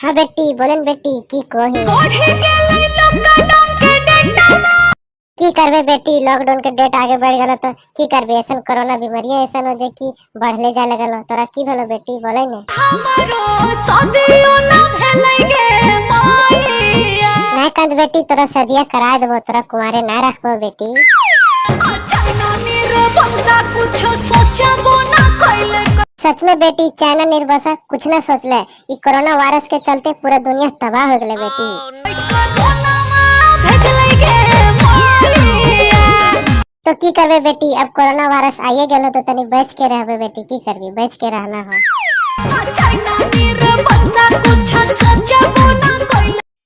हाँ बेटी बोलन बेटी की कोही की करबे बेटी, लॉकडाउन के डेट आगे बढ़ गलो तो की करबे, ऐसा कोरोना बीमारियां ऐसा हो जे कि बढ़ले जा लगलो। तोरा की भेलो बेटी बोले ने नहीं कंद बेटी, तोरा शादिया करा देबो, तोरा कुमारे ना रखबो बेटी। सच में बेटी चाइना निर्भसा कुछ ना सोच ले, ई कोरोना वायरस के चलते पूरा दुनिया तबाह हो गले बेटी। तो की करबे बेटी, अब कोरोना वायरस आइए गेलो तो तनी बच के रहबे बेटी, की करबी बच के रहना हो।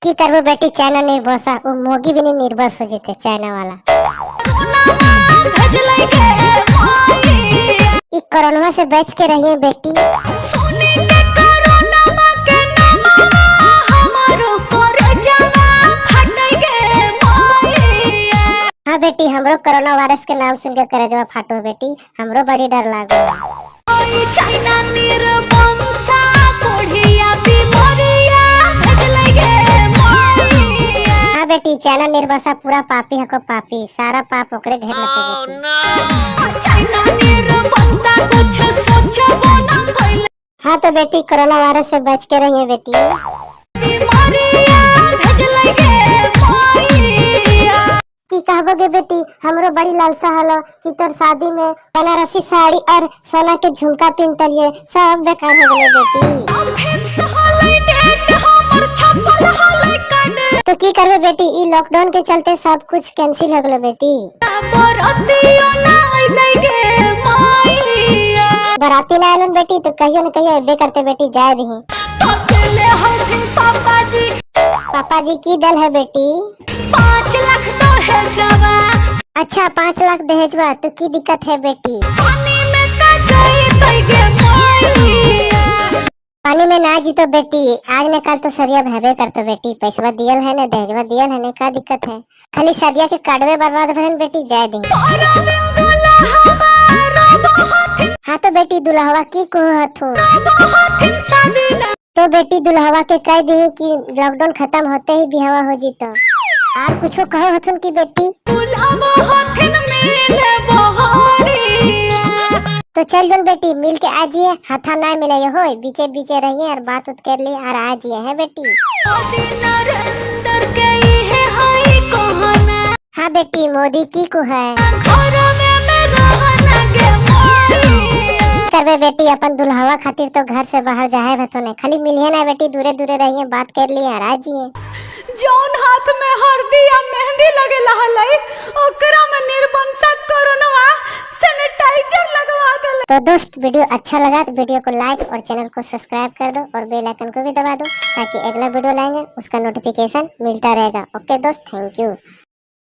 की करबे बेटी चाइना निर्भसा, वो मोगी भी नहीं निर्भस हो जेते चाइना वाला। ई कोरोना से बच के रहिए बेटी। हाँ बेटी हमरो कोरोना वायरस के नाम सुन के करजवा फाटो बेटी, हमरो बड़ी डर लागो। हाँ बेटी चाइना निर्भसा पूरा पापी हको पापी, सारा पाप ओकरे घेर लेते बेटी। हाँ तो बेटी कोरोना वायरस से बच के रहिए बेटी। की कहबोगे बेटी, हमरो बड़ी लालसा हलो कि तोर शादी में बनारसी साड़ी और सोना के झुमका पिनतलिए, सब बेकार हो गए बेटी। तो की करबे बेटी, ई लॉकडाउन के चलते सब कुछ कैंसिल हो गए बेटी। बराती ना आलन बेटी तो कहियो न कहियो एबे करते बेटी, जाए दही। पापा जी की दल है बेटी? 5 लाख तो है जवा। अच्छा 5 लाख दहेजवा, तो की दिक्कत है बेटी? पानी में ना जीतो बेटी, आज न कल तो सरिया भरबे करतो बेटी, पैसा दियल है न दहेजवा दियल है न, का दिक्कत है? खाली शादिया के कार्डवे बर्बाद भरन बेटी, जाए दी। हाँ तो बेटी दुल्हवा की को हथो? तो बेटी दुल्हवा के कह दी कि लॉकडाउन खत्म होते ही बिहावा हो जीतो। आप कुछ कहो हथुन की बेटी? तो चल जन बेटी मिल के आ जिए, हाथा ना मिले हो, बीचे बीचे रहिए और बात उत कर लिए और आ जिए है बेटी। हाँ बेटी मोदी की को है? करबे बेटी अपन दुल्हवा खातिर तो घर से बाहर जाए भतो ने, खाली मिलिए ना बेटी, दूरे दूरे रहिए, बात कर लिए और आ जिए। जौन हाथ में हल्दी या मेहंदी लगे लहलाई, ओकरा में निर्बंसक कोरोना सैनिटाइजर लगवा देले। तो दोस्त वीडियो अच्छा लगा तो वीडियो को लाइक और चैनल को सब्सक्राइब कर दो और बेल आइकन को भी दबा दो, ताकि अगला वीडियो लाएंगे उसका नोटिफिकेशन मिलता रहेगा। ओके दोस्त, थैंक यू।